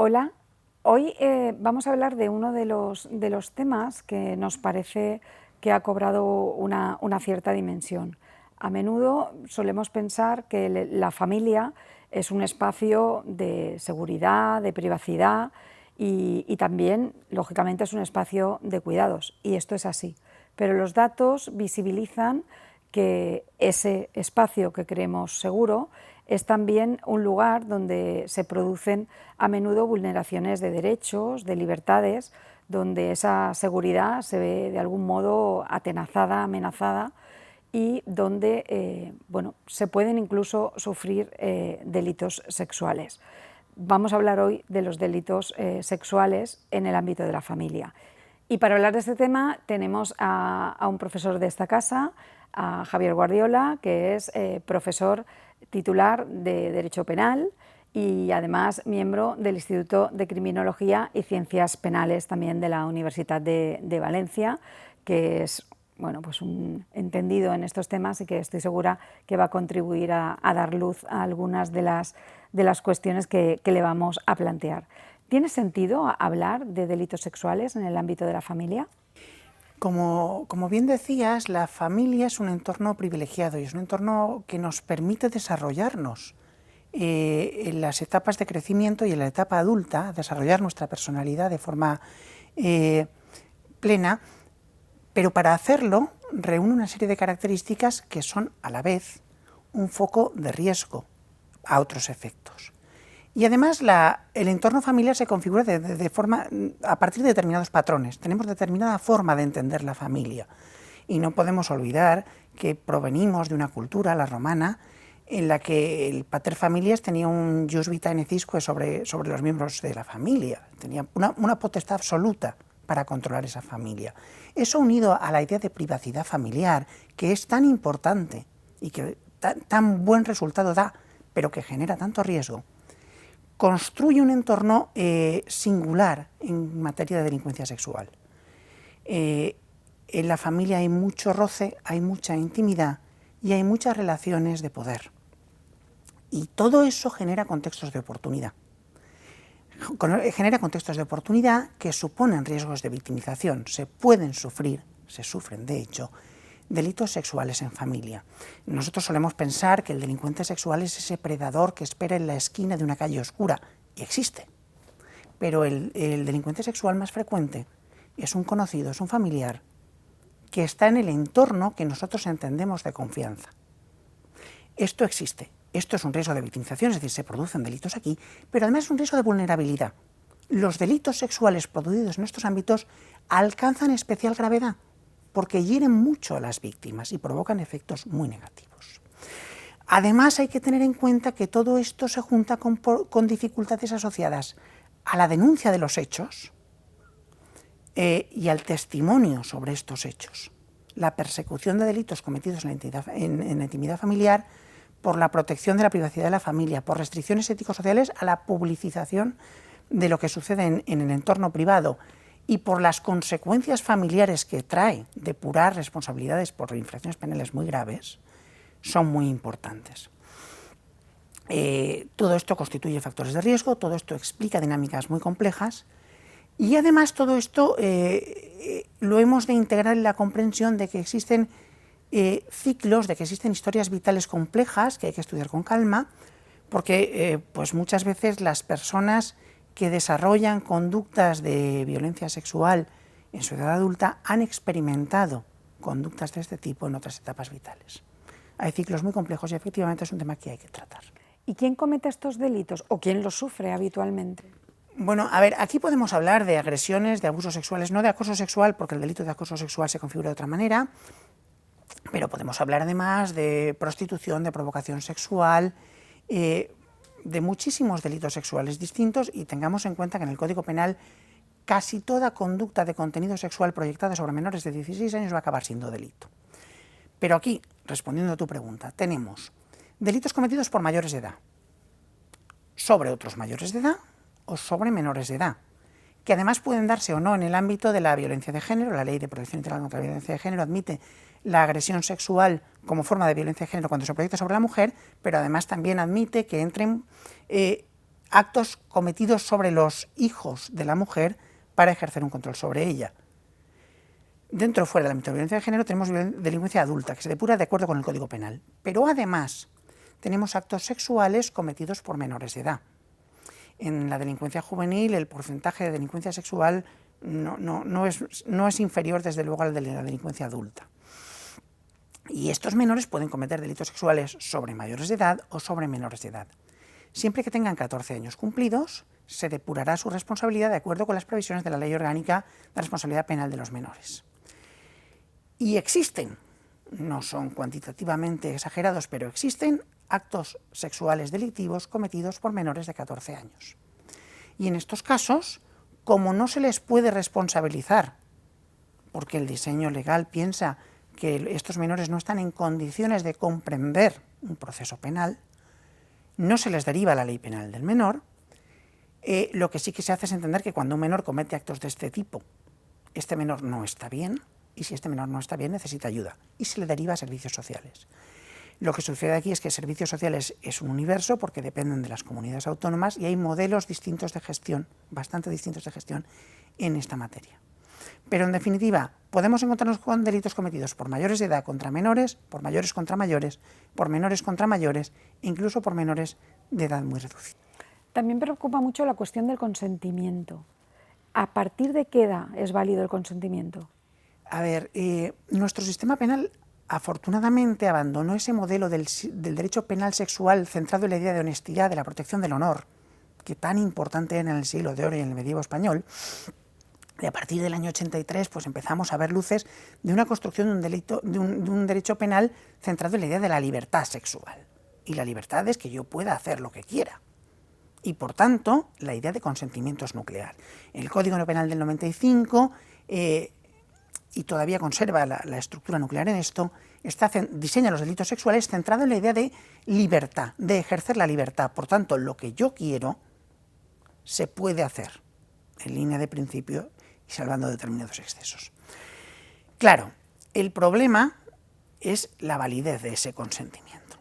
Hola, hoy vamos a hablar de uno de los temas que nos parece que ha cobrado una cierta dimensión. A menudo solemos pensar que la familia es un espacio de seguridad, de privacidad y también, lógicamente, es un espacio de cuidados, y esto es así. Pero los datos visibilizan que ese espacio que creemos seguro es también un lugar donde se producen a menudo vulneraciones de derechos, de libertades, donde esa seguridad se ve de algún modo atenazada, amenazada, y donde se pueden incluso sufrir delitos sexuales. Vamos a hablar hoy de los delitos sexuales en el ámbito de la familia. Y para hablar de este tema tenemos a un profesor de esta casa, a Javier Guardiola, que es profesor titular de Derecho Penal y además miembro del Instituto de Criminología y Ciencias Penales también de la Universidad de Valencia, que es pues un entendido en estos temas y que estoy segura que va a contribuir a dar luz a algunas de las cuestiones que le vamos a plantear. ¿Tiene sentido hablar de delitos sexuales en el ámbito de la familia? Como bien decías, la familia es un entorno privilegiado y es un entorno que nos permite desarrollarnos en las etapas de crecimiento y en la etapa adulta, desarrollar nuestra personalidad de forma plena, pero para hacerlo reúne una serie de características que son a la vez un foco de riesgo a otros efectos. Y además el entorno familiar se configura a partir de determinados patrones. Tenemos determinada forma de entender la familia. Y no podemos olvidar que provenimos de una cultura, la romana, en la que el pater familias tenía un jus vitae necisque sobre los miembros de la familia. Tenía una potestad absoluta para controlar esa familia. Eso unido a la idea de privacidad familiar, que es tan importante y que tan buen resultado da, pero que genera tanto riesgo, construye un entorno singular en materia de delincuencia sexual. En la familia hay mucho roce, hay mucha intimidad y hay muchas relaciones de poder. Y todo eso genera contextos de oportunidad. Genera contextos de oportunidad que suponen riesgos de victimización. Se sufren de hecho, delitos sexuales en familia. Nosotros solemos pensar que el delincuente sexual es ese predador que espera en la esquina de una calle oscura, y existe. Pero el delincuente sexual más frecuente es un conocido, es un familiar, que está en el entorno que nosotros entendemos de confianza. Esto existe. Esto es un riesgo de victimización, es decir, se producen delitos aquí, pero además es un riesgo de vulnerabilidad. Los delitos sexuales producidos en estos ámbitos alcanzan especial gravedad, porque hieren mucho a las víctimas y provocan efectos muy negativos. Además, hay que tener en cuenta que todo esto se junta con dificultades asociadas a la denuncia de los hechos y al testimonio sobre estos hechos. La persecución de delitos cometidos en la intimidad familiar, por la protección de la privacidad de la familia, por restricciones ético-sociales a la publicización de lo que sucede en el entorno privado, y por las consecuencias familiares que trae depurar responsabilidades por infracciones penales muy graves, son muy importantes. Todo esto constituye factores de riesgo, todo esto explica dinámicas muy complejas, y además todo esto lo hemos de integrar en la comprensión de que existen ciclos, de que existen historias vitales complejas que hay que estudiar con calma, porque pues muchas veces las personas que desarrollan conductas de violencia sexual en su edad adulta han experimentado conductas de este tipo en otras etapas vitales. Hay ciclos muy complejos y efectivamente es un tema que hay que tratar. ¿Y quién comete estos delitos o quién los sufre habitualmente? Bueno, a ver, aquí podemos hablar de agresiones, de abusos sexuales, no de acoso sexual, porque el delito de acoso sexual se configura de otra manera, pero podemos hablar además de prostitución, de provocación sexual, de muchísimos delitos sexuales distintos, y tengamos en cuenta que en el Código Penal casi toda conducta de contenido sexual proyectada sobre menores de 16 años va a acabar siendo delito. Pero aquí, respondiendo a tu pregunta, tenemos delitos cometidos por mayores de edad, sobre otros mayores de edad o sobre menores de edad, que además pueden darse o no en el ámbito de la violencia de género. La Ley de Protección Integral contra la Violencia de Género admite la agresión sexual como forma de violencia de género cuando se proyecta sobre la mujer, pero además también admite que entren actos cometidos sobre los hijos de la mujer para ejercer un control sobre ella. Dentro o fuera del ámbito de violencia de género tenemos delincuencia adulta, que se depura de acuerdo con el Código Penal. Pero además tenemos actos sexuales cometidos por menores de edad. En la delincuencia juvenil el porcentaje de delincuencia sexual no es inferior desde luego al de la delincuencia adulta. Y estos menores pueden cometer delitos sexuales sobre mayores de edad o sobre menores de edad. Siempre que tengan 14 años cumplidos, se depurará su responsabilidad de acuerdo con las previsiones de la Ley Orgánica de Responsabilidad Penal de los Menores. Y existen, no son cuantitativamente exagerados, pero existen actos sexuales delictivos cometidos por menores de 14 años. Y en estos casos, como no se les puede responsabilizar, porque el diseño legal piensa que estos menores no están en condiciones de comprender un proceso penal, no se les deriva a la ley penal del menor. Lo que sí que se hace es entender que cuando un menor comete actos de este tipo, este menor no está bien, y si este menor no está bien necesita ayuda, y se le deriva a servicios sociales. Lo que sucede aquí es que servicios sociales es un universo porque dependen de las comunidades autónomas y hay modelos distintos de gestión, bastante distintos de gestión en esta materia. Pero en definitiva, podemos encontrarnos con delitos cometidos por mayores de edad contra menores, por mayores contra mayores, por menores contra mayores, e incluso por menores de edad muy reducida. También preocupa mucho la cuestión del consentimiento. ¿A partir de qué edad es válido el consentimiento? A ver, nuestro sistema penal afortunadamente abandonó ese modelo del derecho penal sexual centrado en la idea de honestidad, de la protección del honor, que tan importante era en el siglo de oro y en el medievo español. Y a partir del año 83 pues empezamos a ver luces de una construcción de un derecho penal centrado en la idea de la libertad sexual. Y la libertad es que yo pueda hacer lo que quiera. Y por tanto, la idea de consentimiento es nuclear. El Código Penal del 95, y todavía conserva la estructura nuclear en esto, diseña los delitos sexuales centrado en la idea de libertad, de ejercer la libertad. Por tanto, lo que yo quiero se puede hacer en línea de principio y salvando determinados excesos. Claro, el problema es la validez de ese consentimiento.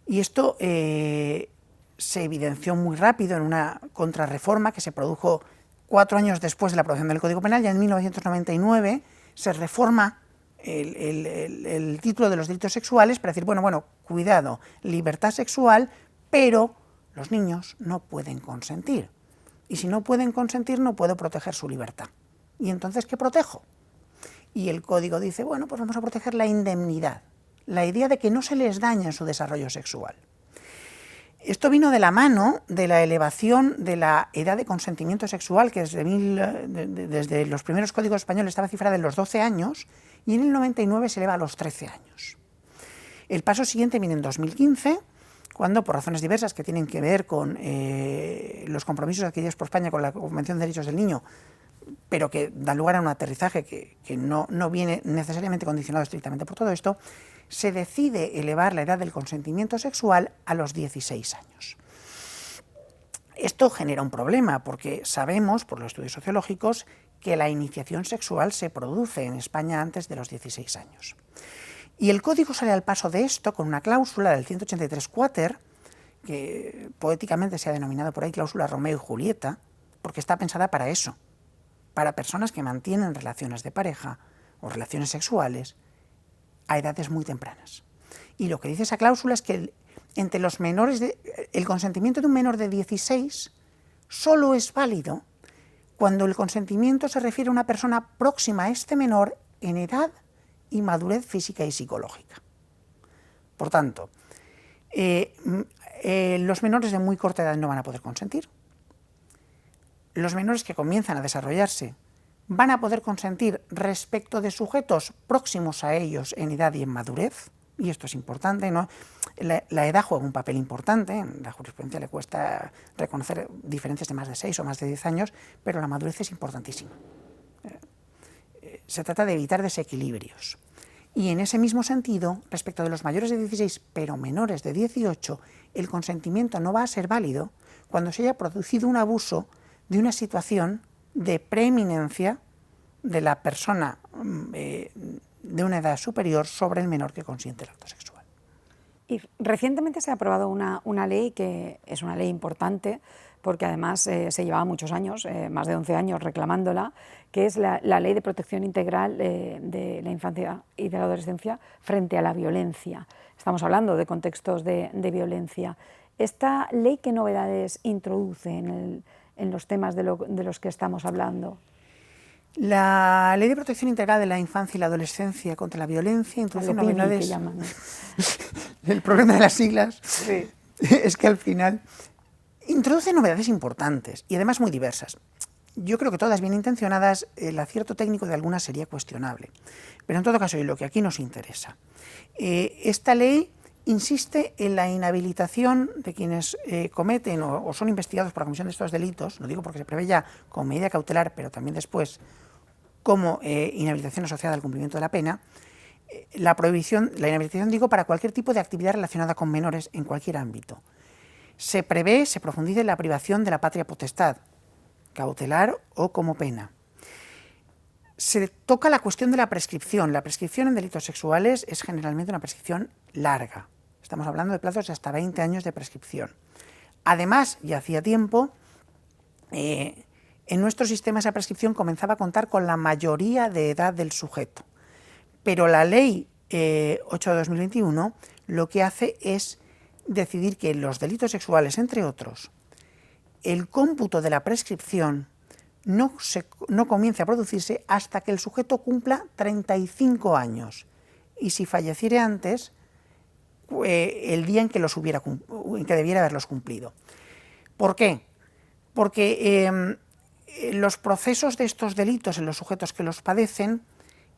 Y esto se evidenció muy rápido en una contrarreforma que se produjo 4 años después de la aprobación del Código Penal. Ya en 1999 se reforma el título de los delitos sexuales para decir, bueno, cuidado, libertad sexual, pero los niños no pueden consentir. Y si no pueden consentir, no puedo proteger su libertad. ¿Y entonces qué protejo? Y el Código dice, bueno, pues vamos a proteger la indemnidad, la idea de que no se les daña en su desarrollo sexual. Esto vino de la mano de la elevación de la edad de consentimiento sexual, que desde los primeros códigos españoles estaba cifrada en los 12 años, y en el 99 se eleva a los 13 años. El paso siguiente viene en 2015, cuando, por razones diversas que tienen que ver con los compromisos adquiridos por España con la Convención de Derechos del Niño, pero que dan lugar a un aterrizaje que no viene necesariamente condicionado estrictamente por todo esto, se decide elevar la edad del consentimiento sexual a los 16 años. Esto genera un problema porque sabemos, por los estudios sociológicos, que la iniciación sexual se produce en España antes de los 16 años. Y el Código sale al paso de esto con una cláusula del 183 quater, que poéticamente se ha denominado por ahí cláusula Romeo y Julieta, porque está pensada para eso, para personas que mantienen relaciones de pareja o relaciones sexuales a edades muy tempranas. Y lo que dice esa cláusula es que entre los menores el consentimiento de un menor de 16 solo es válido cuando el consentimiento se refiere a una persona próxima a este menor en edad y madurez física y psicológica. Por tanto, los menores de muy corta edad no van a poder consentir. Los menores que comienzan a desarrollarse van a poder consentir respecto de sujetos próximos a ellos en edad y en madurez, y esto es importante, ¿no? La edad juega un papel importante, en la jurisprudencia le cuesta reconocer diferencias de más de 6 o más de 10 años, pero la madurez es importantísima. Se trata de evitar desequilibrios. Y en ese mismo sentido, respecto de los mayores de 16, pero menores de 18, el consentimiento no va a ser válido cuando se haya producido un abuso de una situación de preeminencia de la persona de una edad superior sobre el menor que consiente el acto sexual. Y recientemente se ha aprobado una ley que es una ley importante, porque además se llevaba muchos años, más de 11 años reclamándola, que es la Ley de Protección Integral de la Infancia y de la Adolescencia frente a la violencia. Estamos hablando de contextos de violencia. ¿Esta ley qué novedades introduce en los temas de los que estamos hablando? La Ley de Protección Integral de la Infancia y la Adolescencia contra la Violencia introduce novedades. Que llaman, ¿no? El problema de las siglas sí. es que al final introduce novedades importantes y además muy diversas. Yo creo que todas bien intencionadas, el acierto técnico de algunas sería cuestionable. Pero en todo caso, y lo que aquí nos interesa, esta ley insiste en la inhabilitación de quienes cometen o son investigados por la comisión de estos delitos, lo digo porque se prevé ya como medida cautelar, pero también después como inhabilitación asociada al cumplimiento de la pena, la inhabilitación digo para cualquier tipo de actividad relacionada con menores en cualquier ámbito. Se prevé, se profundiza en la privación de la patria potestad, cautelar o como pena. Se toca la cuestión de la prescripción. La prescripción en delitos sexuales es generalmente una prescripción larga. Estamos hablando de plazos de hasta 20 años de prescripción. Además, ya hacía tiempo, en nuestro sistema esa prescripción comenzaba a contar con la mayoría de edad del sujeto. Pero la Ley 8 de 2021 lo que hace es decidir que en los delitos sexuales, entre otros, el cómputo de la prescripción no comience a producirse hasta que el sujeto cumpla 35 años y si falleciere antes, el día en que debiera haberlos cumplido. ¿Por qué? Porque los procesos de estos delitos en los sujetos que los padecen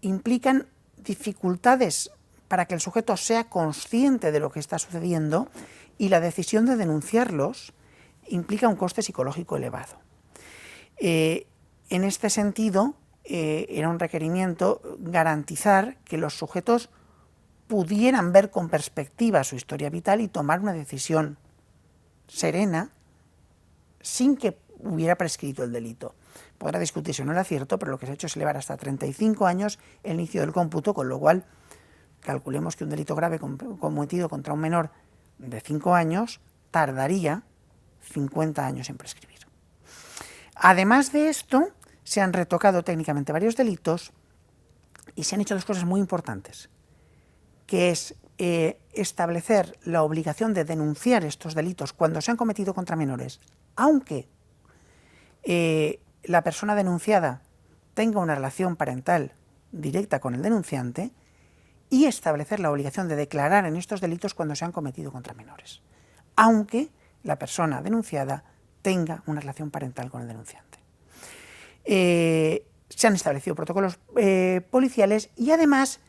implican dificultades para que el sujeto sea consciente de lo que está sucediendo y la decisión de denunciarlos implica un coste psicológico elevado. En este sentido, era un requerimiento garantizar que los sujetos pudieran ver con perspectiva su historia vital y tomar una decisión serena sin que hubiera prescrito el delito. Podrá discutirse o no era cierto, pero lo que se ha hecho es elevar hasta 35 años el inicio del cómputo, con lo cual calculemos que un delito grave cometido contra un menor de 5 años tardaría 50 años en prescribir. Además de esto, se han retocado técnicamente varios delitos y se han hecho dos cosas muy importantes, que es establecer la obligación de denunciar estos delitos cuando se han cometido contra menores, aunque la persona denunciada tenga una relación parental directa con el denunciante, y establecer la obligación de declarar en estos delitos cuando se han cometido contra menores, aunque la persona denunciada tenga una relación parental con el denunciante. Se han establecido protocolos policiales y además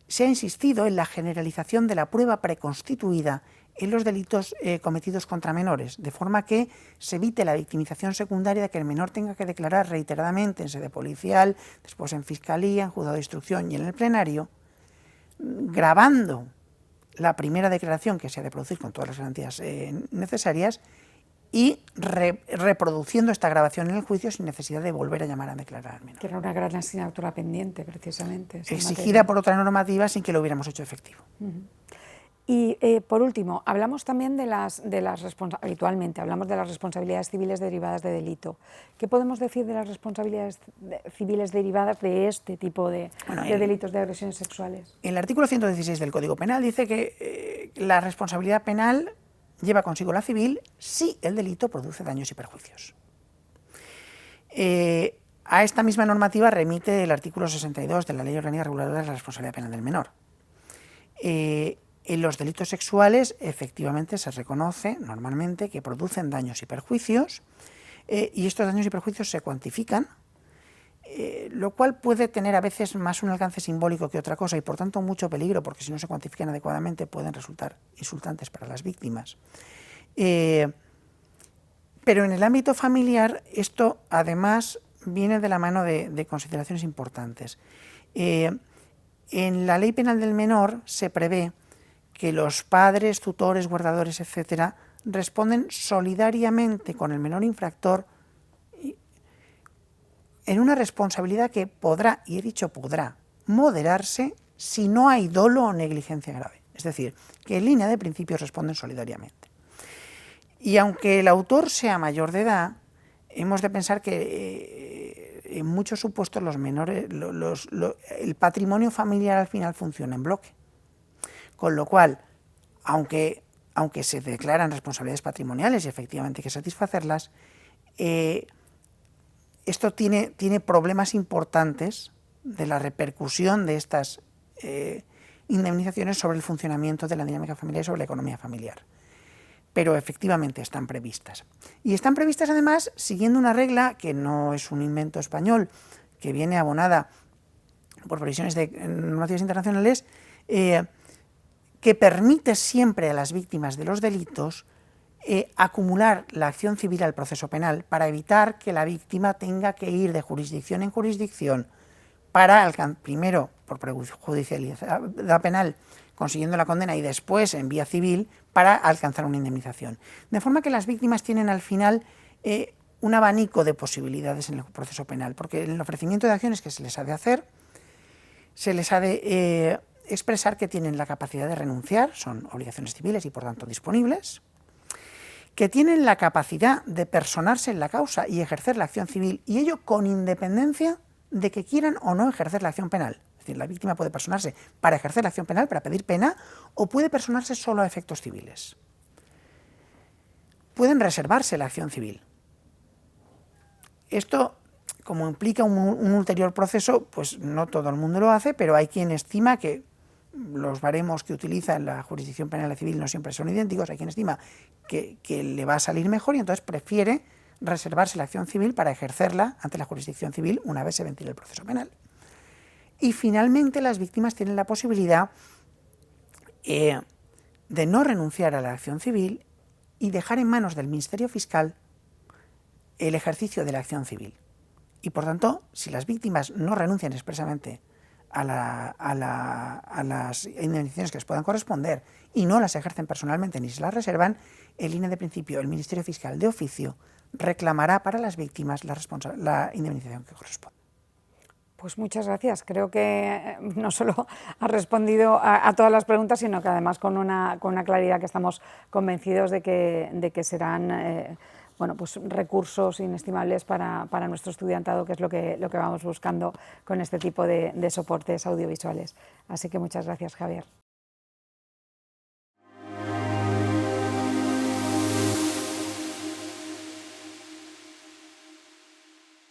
se ha insistido en la generalización de la prueba preconstituida en los delitos cometidos contra menores, de forma que se evite la victimización secundaria de que el menor tenga que declarar reiteradamente en sede policial, después en fiscalía, en juzgado de instrucción y en el plenario, grabando la primera declaración que se ha de producir con todas las garantías necesarias y reproduciendo esta grabación en el juicio sin necesidad de volver a llamar a declarar al menor. Que era una gran asignatura pendiente, precisamente. Exigida por otra normativa sin que lo hubiéramos hecho efectivo. Y por último, hablamos también habitualmente hablamos de las responsabilidades civiles derivadas de delito. ¿Qué podemos decir de las responsabilidades civiles derivadas de este tipo de delitos de agresiones sexuales? El artículo 116 del Código Penal dice que la responsabilidad penal lleva consigo la civil si el delito produce daños y perjuicios. A esta misma normativa remite el artículo 62 de la Ley Orgánica Reguladora de la Responsabilidad Penal del Menor. En los delitos sexuales, efectivamente, se reconoce normalmente que producen daños y perjuicios, y estos daños y perjuicios se cuantifican, lo cual puede tener a veces más un alcance simbólico que otra cosa y por tanto mucho peligro, porque si no se cuantifican adecuadamente pueden resultar insultantes para las víctimas. Pero en el ámbito familiar esto además viene de la mano de consideraciones importantes. En la Ley Penal del Menor se prevé que los padres, tutores, guardadores, etcétera, responden solidariamente con el menor infractor en una responsabilidad que podrá, y he dicho podrá, moderarse si no hay dolo o negligencia grave. es decir, que en línea de principios responden solidariamente. Y aunque el autor sea mayor de edad, hemos de pensar que en muchos supuestos los menores, el patrimonio familiar al final funciona en bloque. Con lo cual, aunque se declaran responsabilidades patrimoniales y efectivamente hay que satisfacerlas, esto tiene problemas importantes de la repercusión de estas indemnizaciones sobre el funcionamiento de la dinámica familiar y sobre la economía familiar. Pero efectivamente están previstas. Y están previstas además siguiendo una regla que no es un invento español, que viene abonada por previsiones de normativas internacionales, que permite siempre a las víctimas de los delitos acumular la acción civil al proceso penal para evitar que la víctima tenga que ir de jurisdicción en jurisdicción para, primero por prejudicialidad penal, consiguiendo la condena y después en vía civil para alcanzar una indemnización. De forma que las víctimas tienen al final un abanico de posibilidades en el proceso penal, porque en el ofrecimiento de acciones que se les ha de hacer, se les ha de expresar que tienen la capacidad de renunciar, son obligaciones civiles y por tanto disponibles, que tienen la capacidad de personarse en la causa y ejercer la acción civil, y ello con independencia de que quieran o no ejercer la acción penal. Es decir, la víctima puede personarse para ejercer la acción penal, para pedir pena, o puede personarse solo a efectos civiles. Pueden reservarse la acción civil. Esto, como implica un ulterior proceso, pues no todo el mundo lo hace, pero hay quien estima que los baremos que utiliza en la jurisdicción penal y civil no siempre son idénticos, hay quien estima que le va a salir mejor y entonces prefiere reservarse la acción civil para ejercerla ante la jurisdicción civil una vez se ventile el proceso penal. Y finalmente las víctimas tienen la posibilidad de no renunciar a la acción civil y dejar en manos del Ministerio Fiscal el ejercicio de la acción civil. Y por tanto, si las víctimas no renuncian expresamente a las indemnizaciones que les puedan corresponder y no las ejercen personalmente ni se las reservan, en línea de principio el Ministerio Fiscal de oficio reclamará para las víctimas la indemnización que corresponde. Pues muchas gracias. Creo que no solo ha respondido a todas las preguntas, sino que además con una claridad que estamos convencidos de que serán bueno, pues recursos inestimables para nuestro estudiantado, que es lo que vamos buscando con este tipo de soportes audiovisuales. Así que muchas gracias, Javier.